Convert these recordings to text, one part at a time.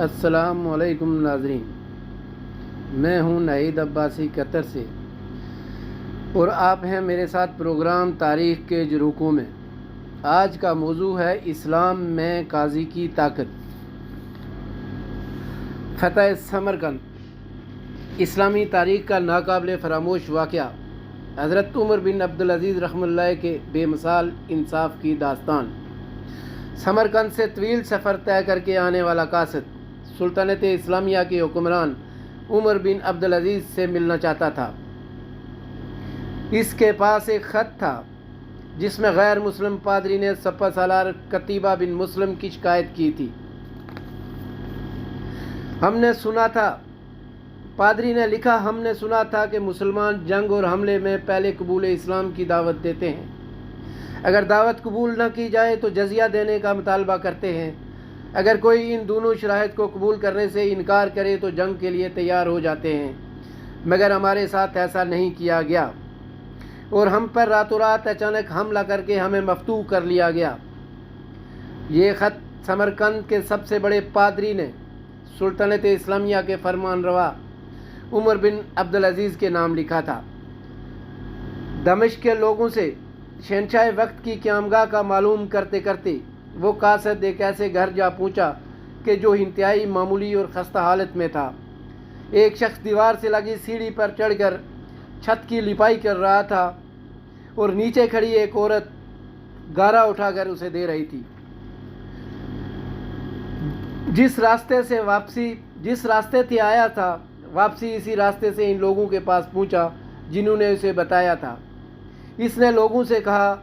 السلام علیکم ناظرین، میں ہوں ناہید عباسی قطر سے، اور آپ ہیں میرے ساتھ پروگرام تاریخ کے جھروکوں میں۔ آج کا موضوع ہے اسلام میں قاضی کی طاقت۔ فتح سمرقند اسلامی تاریخ کا ناقابل فراموش واقعہ، حضرت عمر بن عبدالعزیز رحمہ اللہ کے بے مثال انصاف کی داستان۔ سمرقند سے طویل سفر طے کر کے آنے والا قاصد سلطنت اسلامیہ کے حکمران عمر بن عبدالعزیز سے ملنا چاہتا تھا۔ اس کے پاس ایک خط تھا جس میں غیر مسلم پادری نے سپہ سالار قتیبہ بن مسلم کی شکایت کی تھی۔ پادری نے لکھا، ہم نے سنا تھا کہ مسلمان جنگ اور حملے میں پہلے قبول اسلام کی دعوت دیتے ہیں، اگر دعوت قبول نہ کی جائے تو جزیہ دینے کا مطالبہ کرتے ہیں، اگر کوئی ان دونوں شرائط کو قبول کرنے سے انکار کرے تو جنگ کے لیے تیار ہو جاتے ہیں، مگر ہمارے ساتھ ایسا نہیں کیا گیا اور ہم پر راتوں رات اچانک حملہ کر کے ہمیں مفتوح کر لیا گیا۔ یہ خط سمرقند کے سب سے بڑے پادری نے سلطنت اسلامیہ کے فرمان روا عمر بن عبدالعزیز کے نام لکھا تھا۔ دمشق کے لوگوں سے شہنشاہ وقت کی قیامگاہ کا معلوم کرتے کرتے وہ قاصد ایک ایسے گھر جا پہنچا کہ جو انتہائی معمولی اور خستہ حالت میں تھا۔ ایک شخص دیوار سے لگی سیڑھی پر چڑھ کر چھت کی لپائی کر رہا تھا اور نیچے کھڑی ایک عورت گارا اٹھا کر اسے دے رہی تھی۔ جس راستے سے آیا تھا واپسی اسی راستے سے ان لوگوں کے پاس پہنچا جنہوں نے اسے بتایا تھا۔ اس نے لوگوں سے کہا،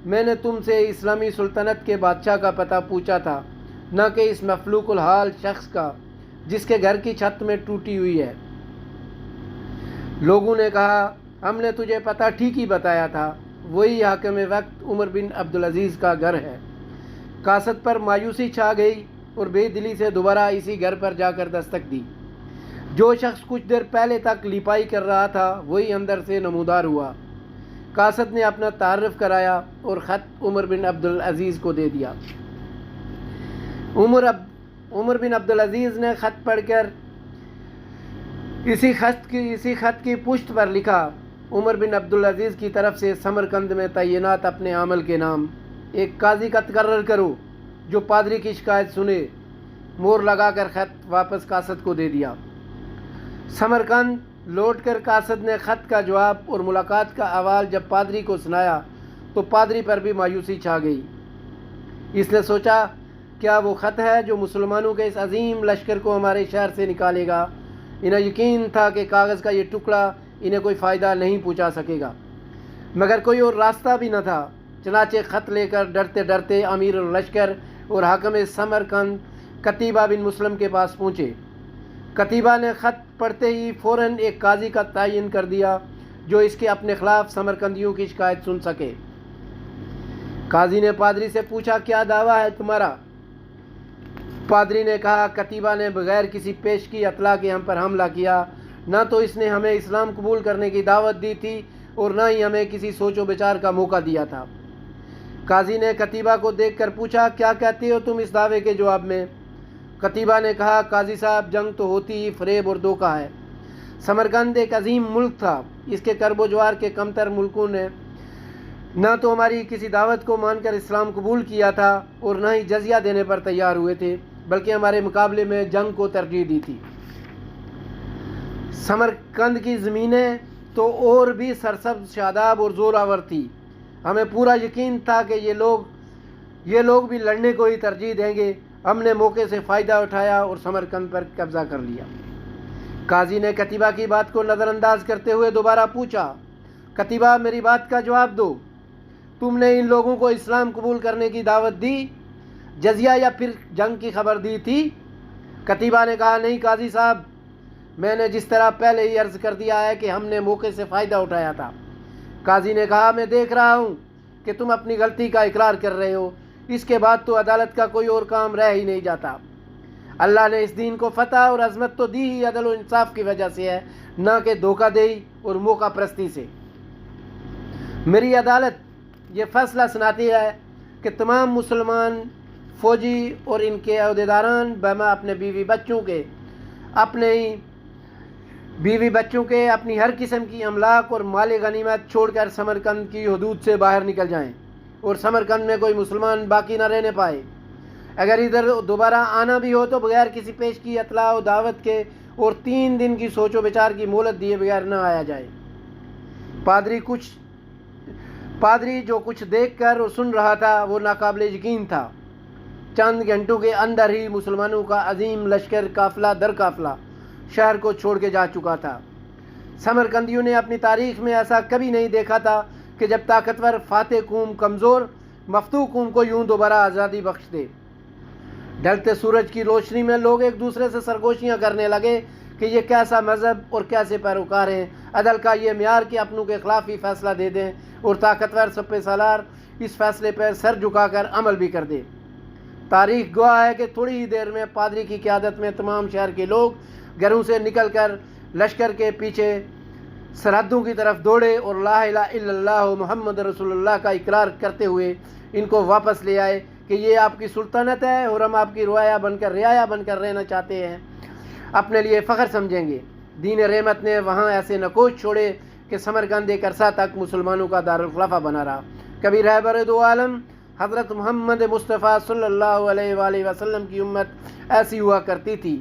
میں نے تم سے اسلامی سلطنت کے بادشاہ کا پتہ پوچھا تھا، نہ کہ اس مفلوق الحال شخص کا جس کے گھر کی چھت میں ٹوٹی ہوئی ہے۔ لوگوں نے کہا، ہم نے تجھے پتہ ٹھیک ہی بتایا تھا، وہی حاکم وقت عمر بن عبدالعزیز کا گھر ہے۔ قاصد پر مایوسی چھا گئی اور بے دلی سے دوبارہ اسی گھر پر جا کر دستک دی۔ جو شخص کچھ دیر پہلے تک لپائی کر رہا تھا وہی اندر سے نمودار ہوا۔ قاصد نے اپنا تعارف کرایا اور خط عمر بن عبدالعزیز کو دے دیا۔ عمر بن عبدالعزیز نے خط پڑھ کر اسی خط کی پشت پر لکھا، عمر بن عبدالعزیز کی طرف سے سمرقند میں تعینات اپنے عمل کے نام ایک قاضی کا تقرر کرو جو پادری کی شکایت سنے۔ مور لگا کر خط واپس قاصد کو دے دیا۔ سمرقند لوٹ کر قاصد نے خط کا جواب اور ملاقات کا احوال جب پادری کو سنایا تو پادری پر بھی مایوسی چھا گئی۔ اس نے سوچا، کیا وہ خط ہے جو مسلمانوں کے اس عظیم لشکر کو ہمارے شہر سے نکالے گا؟ انہیں یقین تھا کہ کاغذ کا یہ ٹکڑا انہیں کوئی فائدہ نہیں پہنچا سکے گا، مگر کوئی اور راستہ بھی نہ تھا۔ چنانچہ خط لے کر ڈرتے ڈرتے امیر اللشکر اور حاکم سمرقند قتیبہ بن مسلم کے پاس پہنچے۔ قتیبہ نے خط پڑھتے ہی فوراً ایک قاضی کا تعین کر دیا جو اس کے اپنے خلاف سمرقندیوں کی شکایت سن سکے۔ قاضی نے پادری سے پوچھا، کیا دعویٰ ہے تمہارا؟ پادری نے کہا، قتیبہ نے بغیر کسی پیش کی اطلاع کے ہم پر حملہ کیا، نہ تو اس نے ہمیں اسلام قبول کرنے کی دعوت دی تھی اور نہ ہی ہمیں کسی سوچ و بچار کا موقع دیا تھا۔ قاضی نے قتیبہ کو دیکھ کر پوچھا، کیا کہتے ہو تم اس دعوے کے جواب میں؟ قتیبہ نے کہا، قاضی صاحب، جنگ تو ہوتی ہی فریب اور دھوکہ ہے۔ سمرقند ایک عظیم ملک تھا، اس کے کرب و جوار کے کمتر ملکوں نے نہ تو ہماری کسی دعوت کو مان کر اسلام قبول کیا تھا اور نہ ہی جزیہ دینے پر تیار ہوئے تھے، بلکہ ہمارے مقابلے میں جنگ کو ترجیح دی تھی۔ سمرقند کی زمینیں تو اور بھی سرسبز، شاداب اور زوراور تھی۔ ہمیں پورا یقین تھا کہ یہ لوگ بھی لڑنے کو ہی ترجیح دیں گے۔ ہم نے موقع سے فائدہ اٹھایا اور سمرقند پر قبضہ کر لیا۔ قاضی نے قتیبہ کی بات کو نظر انداز کرتے ہوئے دوبارہ پوچھا، قتیبہ، میری بات کا جواب دو، تم نے ان لوگوں کو اسلام قبول کرنے کی دعوت دی، جزیہ یا پھر جنگ کی خبر دی تھی؟ قتیبہ نے کہا، نہیں قاضی صاحب، میں نے جس طرح پہلے ہی عرض کر دیا ہے کہ ہم نے موقع سے فائدہ اٹھایا تھا۔ قاضی نے کہا، میں دیکھ رہا ہوں کہ تم اپنی غلطی کا اقرار کر رہے ہو، اس کے بعد تو عدالت کا کوئی اور کام رہ ہی نہیں جاتا۔ اللہ نے اس دین کو فتح اور عظمت تو دی ہی عدل و انصاف کی وجہ سے ہے، نہ کہ دھوکہ دہی اور موقع پرستی سے۔ میری عدالت یہ فیصلہ سناتی ہے کہ تمام مسلمان فوجی اور ان کے عہدیداران بما اپنے بیوی بچوں کے اپنی ہر قسم کی املاک اور مال غنیمت چھوڑ کر سمرقند کی حدود سے باہر نکل جائیں اور سمرقند میں کوئی مسلمان باقی نہ رہنے پائے۔ اگر ادھر دوبارہ آنا بھی ہو تو بغیر کسی پیش کی اطلاع و دعوت کے اور 3 دن کی سوچ و بچار کی مہلت دیے بغیر نہ آیا جائے۔ پادری جو کچھ دیکھ کر اور سن رہا تھا وہ ناقابل یقین تھا۔ چند گھنٹوں کے اندر ہی مسلمانوں کا عظیم لشکر قافلہ در قافلہ شہر کو چھوڑ کے جا چکا تھا۔ سمرقندیوں نے اپنی تاریخ میں ایسا کبھی نہیں دیکھا تھا کہ جب طاقتور فاتح قوم کمزور مفتوح قوم کو یوں دوبارہ آزادی بخش دے۔ ڈھلتے سورج کی روشنی میں لوگ ایک دوسرے سے سرگوشیاں کرنے لگے کہ یہ کیسا مذہب اور کیسے پیروکار ہیں، عدل کا یہ معیار کہ اپنوں کے خلاف ہی فیصلہ دے دیں اور طاقتور سپہ سالار اس فیصلے پر سر جھکا کر عمل بھی کر دے۔ تاریخ گواہ ہے کہ تھوڑی ہی دیر میں پادری کی قیادت میں تمام شہر کے لوگ گھروں سے نکل کر لشکر کے پیچھے سرحدوں کی طرف دوڑے اور لا الہ الا اللہ محمد رسول اللہ کا اقرار کرتے ہوئے ان کو واپس لے آئے کہ یہ آپ کی سلطنت ہے اور ہم آپ کی رعایا بن کر رہنا چاہتے ہیں، اپنے لیے فخر سمجھیں گے۔ دین رحمت نے وہاں ایسے نقوش چھوڑے کہ سمرقند ایک عرصہ تک مسلمانوں کا دارالخلافہ بنا رہا۔ کبھی رہبر دو عالم حضرت محمد مصطفیٰ صلی اللہ علیہ وآلہ وسلم کی امت ایسی ہوا کرتی تھی۔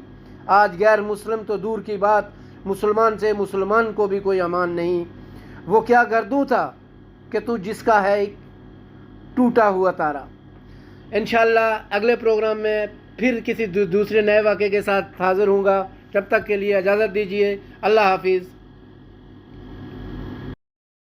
آج غیر مسلم تو دور کی بات، مسلمان سے مسلمان کو بھی کوئی امان نہیں۔ وہ کیا گردوں تھا کہ تو جس کا ہے ایک ٹوٹا ہوا تارا۔ انشاءاللہ اگلے پروگرام میں پھر کسی دوسرے نئے واقعے کے ساتھ حاضر ہوں گا۔ تب تک کے لیے اجازت دیجیے۔ اللہ حافظ۔